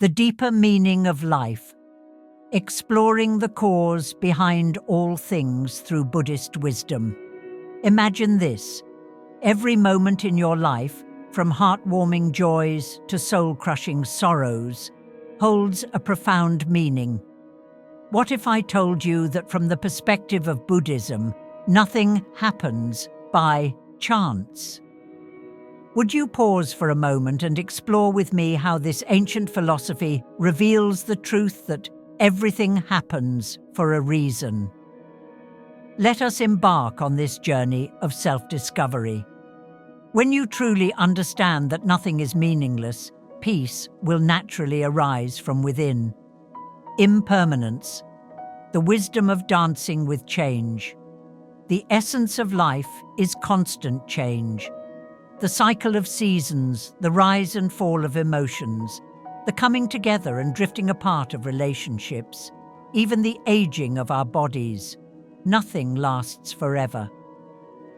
The deeper meaning of life, exploring the cause behind all things through Buddhist wisdom. Imagine this: every moment in your life, from heartwarming joys to soul-crushing sorrows, holds a profound meaning. What if I told you that from the perspective of Buddhism, nothing happens by chance? Would you pause for a moment and explore with me how this ancient philosophy reveals the truth that everything happens for a reason? Let us embark on this journey of self-discovery. When you truly understand that nothing is meaningless, peace will naturally arise from within. Impermanence, the wisdom of dancing with change. The essence of life is constant change. The cycle of seasons, the rise and fall of emotions, the coming together and drifting apart of relationships, even the aging of our bodies. Nothing lasts forever.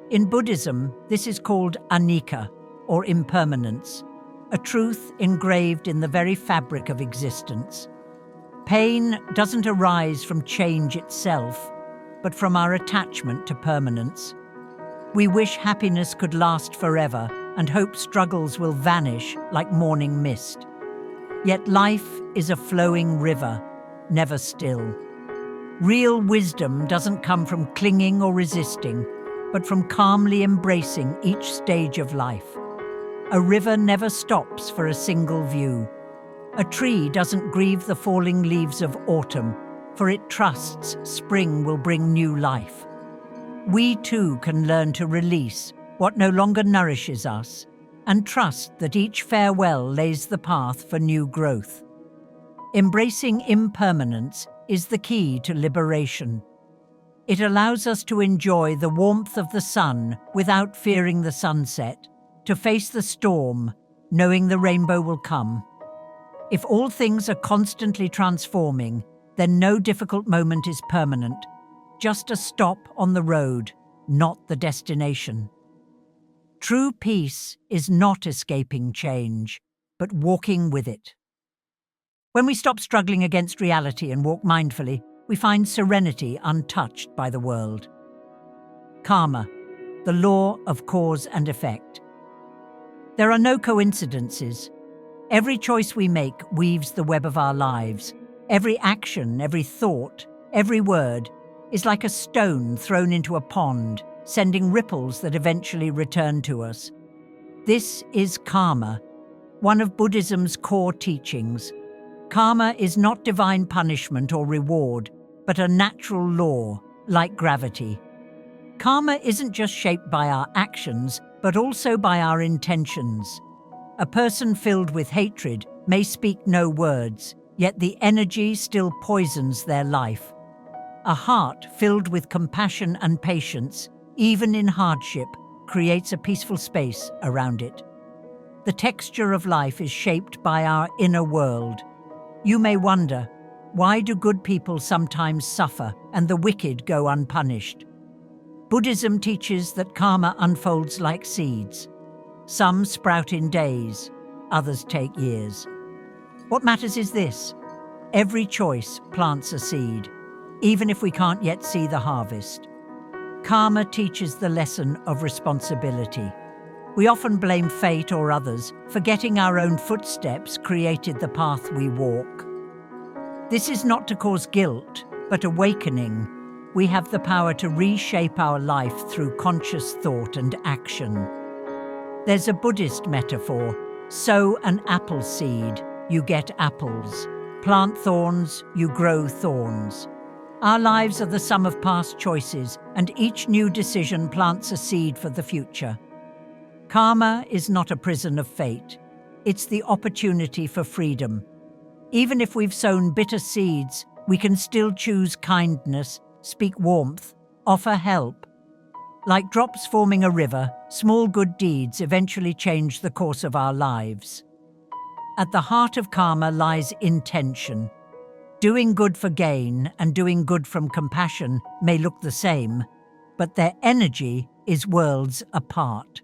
In Buddhism, this is called anicca, or impermanence, a truth engraved in the very fabric of existence. Pain doesn't arise from change itself, but from our attachment to permanence. We wish happiness could last forever and hope struggles will vanish like morning mist. Yet life is a flowing river, never still. Real wisdom doesn't come from clinging or resisting, but from calmly embracing each stage of life. A river never stops for a single view. A tree doesn't grieve the falling leaves of autumn, for it trusts spring will bring new life. We too can learn to release what no longer nourishes us and trust that each farewell lays the path for new growth. Embracing impermanence is the key to liberation. It allows us to enjoy the warmth of the sun without fearing the sunset, to face the storm, knowing the rainbow will come. If all things are constantly transforming, then no difficult moment is permanent, just a stop on the road, not the destination. True peace is not escaping change, but walking with it. When we stop struggling against reality and walk mindfully, we find serenity untouched by the world. Karma, the law of cause and effect. There are no coincidences. Every choice we make weaves the web of our lives. Every action, every thought, every word is like a stone thrown into a pond, sending ripples that eventually return to us. This is karma, one of Buddhism's core teachings. Karma is not divine punishment or reward, but a natural law, like gravity. Karma isn't just shaped by our actions, but also by our intentions. A person filled with hatred may speak no words, yet the energy still poisons their life. A heart filled with compassion and patience, even in hardship, creates a peaceful space around it. The texture of life is shaped by our inner world. You may wonder, why do good people sometimes suffer and the wicked go unpunished? Buddhism teaches that karma unfolds like seeds. Some sprout in days, others take years. What matters is this: every choice plants a seed, even if we can't yet see the harvest. Karma teaches the lesson of responsibility. We often blame fate or others, forgetting our own footsteps created the path we walk. This is not to cause guilt, but awakening. We have the power to reshape our life through conscious thought and action. There's a Buddhist metaphor: sow an apple seed, you get apples. Plant thorns, you grow thorns. Our lives are the sum of past choices, and each new decision plants a seed for the future. Karma is not a prison of fate. It's the opportunity for freedom. Even if we've sown bitter seeds, we can still choose kindness, speak warmth, offer help. Like drops forming a river, small good deeds eventually change the course of our lives. At the heart of karma lies intention. Doing good for gain and doing good from compassion may look the same, but their energy is worlds apart.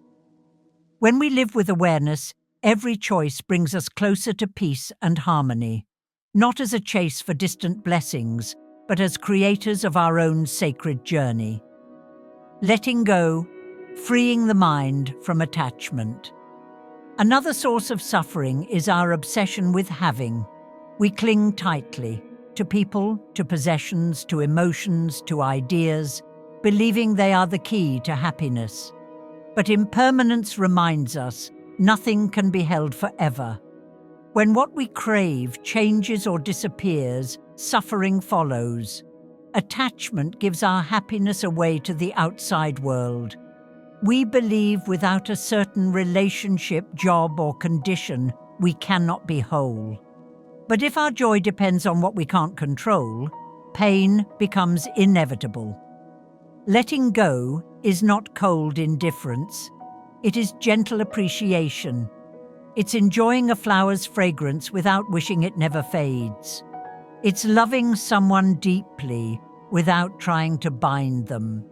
When we live with awareness, Every choice brings us closer to peace and harmony, not as a chase for distant blessings, but as creators of our own sacred journey. Letting go, freeing the mind from attachment. Another source of suffering is our obsession with having. We cling tightly to people, to possessions, to emotions, to ideas, believing they are the key to happiness. But impermanence reminds us nothing can be held forever. When what we crave changes or disappears, suffering follows. Attachment gives our happiness away to the outside world. We believe without a certain relationship, job, or condition, we cannot be whole. But if our joy depends on what we can't control, pain becomes inevitable. Letting go is not cold indifference. It is gentle appreciation. It's enjoying a flower's fragrance without wishing it never fades. It's loving someone deeply without trying to bind them.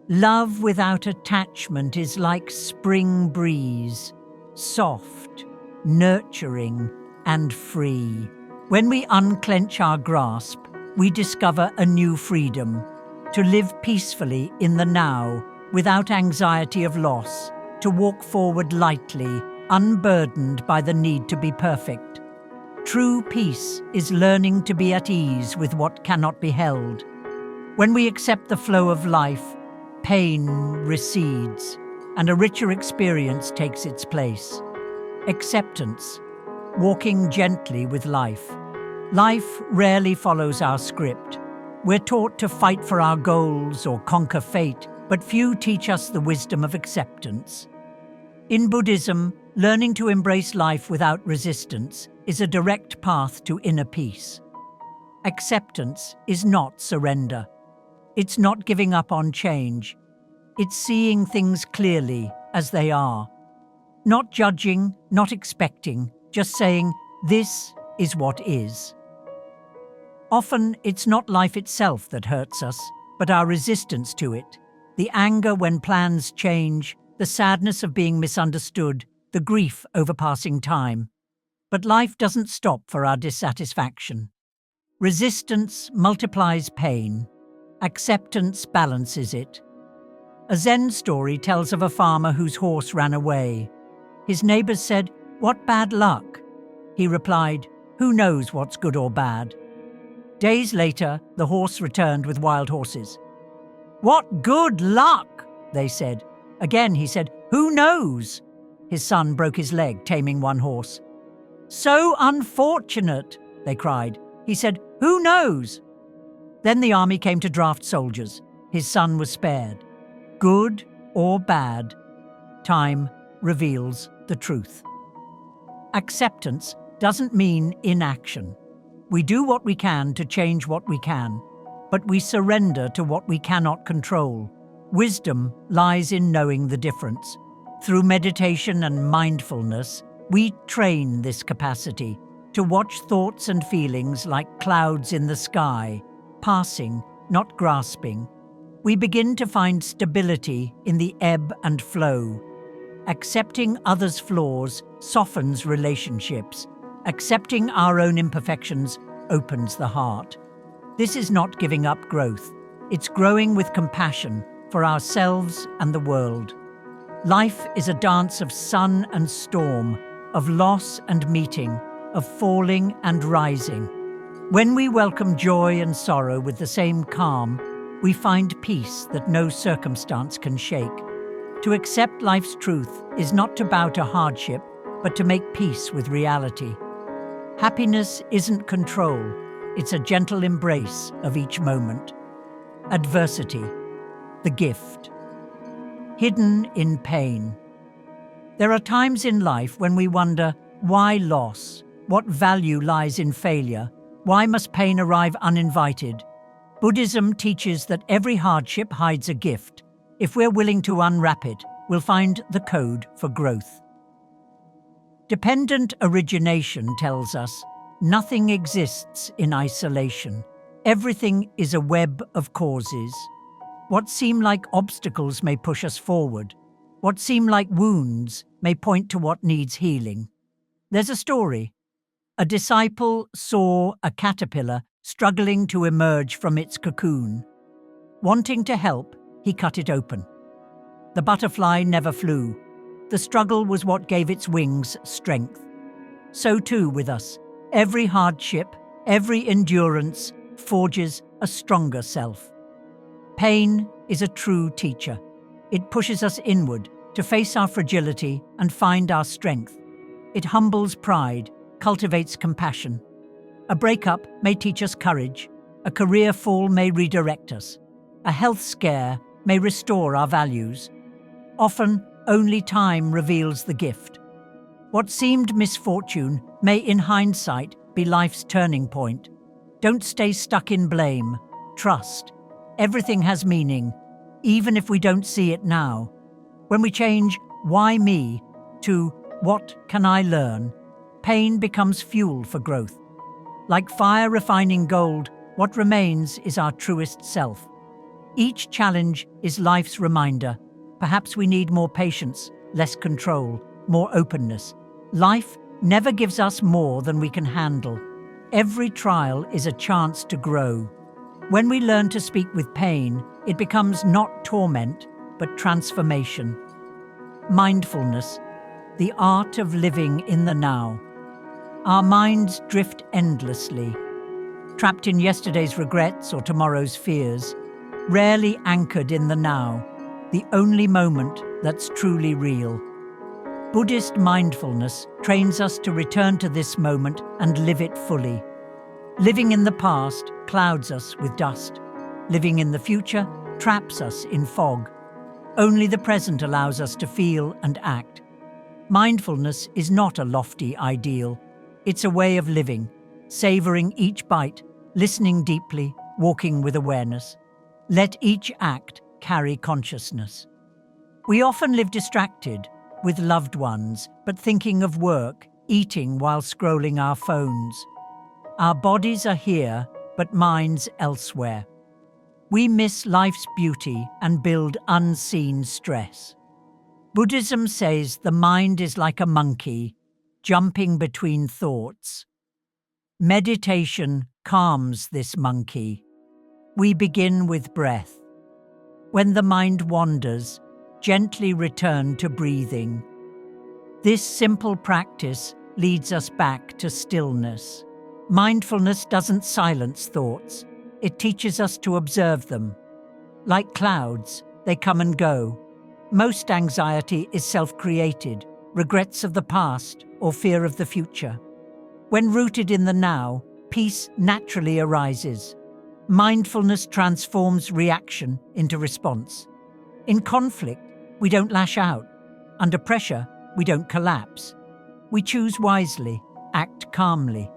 Love without attachment is like spring breeze, soft, nurturing, and free. When we unclench our grasp, we discover a new freedom, to live peacefully in the now, without anxiety of loss, to walk forward lightly, unburdened by the need to be perfect. True peace is learning to be at ease with what cannot be held. When we accept the flow of life, pain recedes, and a richer experience takes its place. Acceptance, walking gently with life. Life rarely follows our script. We're taught to fight for our goals or conquer fate, but few teach us the wisdom of acceptance. In Buddhism, learning to embrace life without resistance is a direct path to inner peace. Acceptance is not surrender. It's not giving up on change. It's seeing things clearly as they are. Not judging, not expecting, just saying, this is what is. Often, it's not life itself that hurts us, but our resistance to it. The anger when plans change, the sadness of being misunderstood, the grief over passing time. But life doesn't stop for our dissatisfaction. Resistance multiplies pain. Acceptance balances it. A Zen story tells of a farmer whose horse ran away. His neighbors said, "What bad luck?" He replied, "Who knows what's good or bad?" Days later, the horse returned with wild horses. "What good luck?" they said. Again he said, "Who knows?" His son broke his leg taming one horse. "So unfortunate," they cried. He said, "Who knows?" Then the army came to draft soldiers. His son was spared. Good or bad, time reveals the truth. Acceptance doesn't mean inaction. We do what we can to change what we can, but we surrender to what we cannot control. Wisdom lies in knowing the difference. Through meditation and mindfulness, we train this capacity to watch thoughts and feelings like clouds in the sky, passing, not grasping. We begin to find stability in the ebb and flow. Accepting others' flaws softens relationships. Accepting our own imperfections opens the heart. This is not giving up growth. It's growing with compassion for ourselves and the world. Life is a dance of sun and storm, of loss and meeting, of falling and rising. When we welcome joy and sorrow with the same calm, we find peace that no circumstance can shake. To accept life's truth is not to bow to hardship, but to make peace with reality. Happiness isn't control, it's a gentle embrace of each moment. Adversity, the gift. Hidden in pain. There are times in life when we wonder, why loss? What value lies in failure? Why must pain arrive uninvited? Buddhism teaches that every hardship hides a gift. If we're willing to unwrap it, we'll find the code for growth. Dependent origination tells us nothing exists in isolation. Everything is a web of causes. What seem like obstacles may push us forward. What seem like wounds may point to what needs healing. There's a story. A disciple saw a caterpillar struggling to emerge from its cocoon. Wanting to help, he cut it open. The butterfly never flew. The struggle was what gave its wings strength. So too with us. Every hardship, every endurance forges a stronger self. Pain is a true teacher. It pushes us inward to face our fragility and find our strength. It humbles pride, cultivates compassion. A breakup may teach us courage. A career fall may redirect us. A health scare may restore our values. Often, only time reveals the gift. What seemed misfortune may, in hindsight, be life's turning point. Don't stay stuck in blame. Trust. Everything has meaning, even if we don't see it now. When we change "why me" to "what can I learn," pain becomes fuel for growth. Like fire refining gold, what remains is our truest self. Each challenge is life's reminder. Perhaps we need more patience, less control, more openness. Life never gives us more than we can handle. Every trial is a chance to grow. When we learn to speak with pain, it becomes not torment, but transformation. Mindfulness, the art of living in the now. Our minds drift endlessly, trapped in yesterday's regrets or tomorrow's fears, rarely anchored in the now, the only moment that's truly real. Buddhist mindfulness trains us to return to this moment and live it fully. Living in the past clouds us with dust. Living in the future traps us in fog. Only the present allows us to feel and act. Mindfulness is not a lofty ideal. It's a way of living, savoring each bite, listening deeply, walking with awareness. Let each act carry consciousness. We often live distracted, with loved ones, but thinking of work, eating while scrolling our phones. Our bodies are here, but minds elsewhere. We miss life's beauty and build unseen stress. Buddhism says the mind is like a monkey, jumping between thoughts. Meditation calms this monkey. We begin with breath. When the mind wanders, gently return to breathing. This simple practice leads us back to stillness. Mindfulness doesn't silence thoughts. It teaches us to observe them. Like clouds, they come and go. Most anxiety is self-created, regrets of the past or fear of the future. When rooted in the now, peace naturally arises. Mindfulness transforms reaction into response. In conflict, we don't lash out. Under pressure, we don't collapse. We choose wisely, act calmly.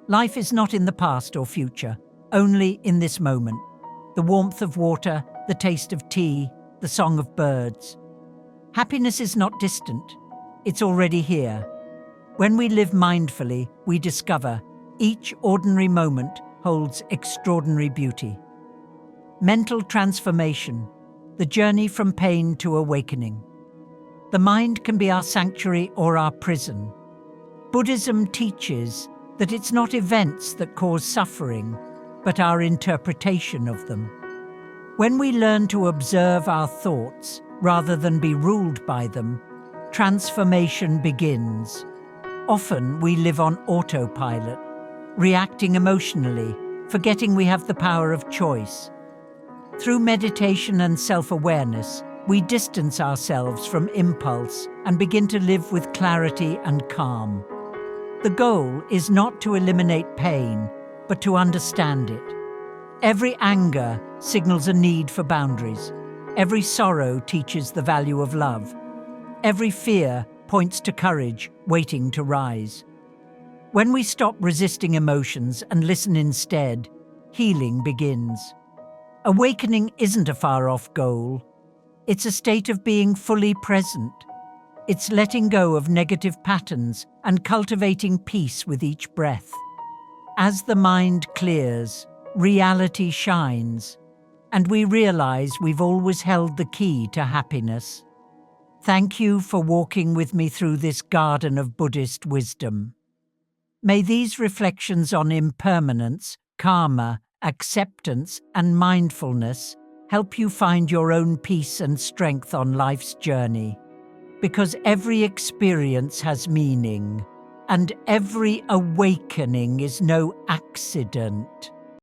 Life is not in the past or future, only in this moment. The warmth of water, the taste of tea, the song of birds. Happiness is not distant. It's already here. When we live mindfully, we discover each ordinary moment holds extraordinary beauty. Mental transformation, the journey from pain to awakening. The mind can be our sanctuary or our prison. Buddhism teaches that it's not events that cause suffering, but our interpretation of them. When we learn to observe our thoughts rather than be ruled by them, transformation begins. Often we live on autopilot, reacting emotionally, forgetting we have the power of choice. Through meditation and self-awareness, we distance ourselves from impulse and begin to live with clarity and calm. The goal is not to eliminate pain, but to understand it. Every anger signals a need for boundaries. Every sorrow teaches the value of love. Every fear points to courage waiting to rise. When we stop resisting emotions and listen instead, healing begins. Awakening isn't a far-off goal. It's a state of being fully present. It's letting go of negative patterns and cultivating peace with each breath. As the mind clears, reality shines, and we realize we've always held the key to happiness. Thank you for walking with me through this garden of Buddhist wisdom. May these reflections on impermanence, karma, acceptance, and mindfulness help you find your own peace and strength on life's journey. Because every experience has meaning, and every awakening is no accident.